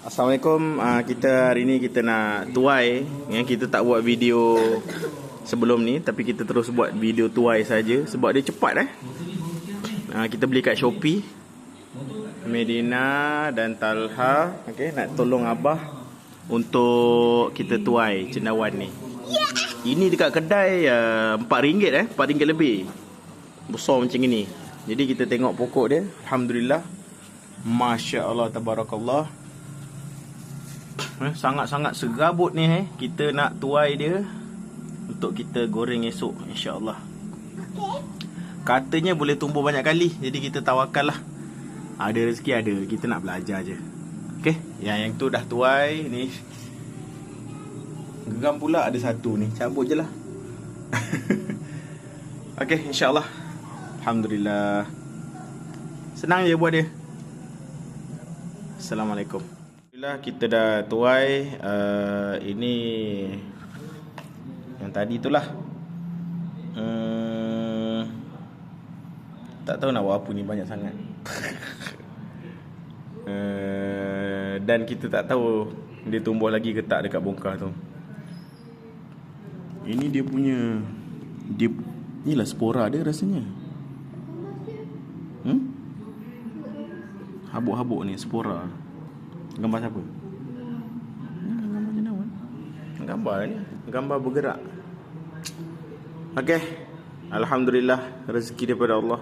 Assalamualaikum. Kita hari ni kita nak tuai. Kita tak buat video sebelum ni, tapi kita terus buat video tuai saja sebab dia cepat. Kita beli kat Shopee. Medina dan Talha, nak tolong abah untuk kita tuai cendawan ni. Ini dekat kedai RM4 RM4 lebih. Besar macam ni. Jadi kita tengok pokok dia. Alhamdulillah. Masya Allah, tabarakallah. Sangat-sangat serabut ni. Kita nak tuai dia untuk kita goreng esok, insya-Allah. Katanya boleh tumbuh banyak kali. Jadi kita tawakal lah. Ada rezeki ada. Kita nak belajar je. Yang tu dah tuai ni. Geram pula ada satu ni. Cabut je lah. insya-Allah. Alhamdulillah. Senang je buat dia. Assalamualaikum. Alhamdulillah kita dah tuai. Ini yang tadi itulah. Tak tahu nak buat apa ni, banyak sangat. Dan kita tak tahu dia tumbuh lagi ke tak dekat bongkah tu. Ini dia punya, inilah spora dia rasanya. Habuk-habuk ni spora. Gambar siapa? Gambar cendawan. Gambar ni, gambar bergerak. Alhamdulillah, rezeki daripada Allah.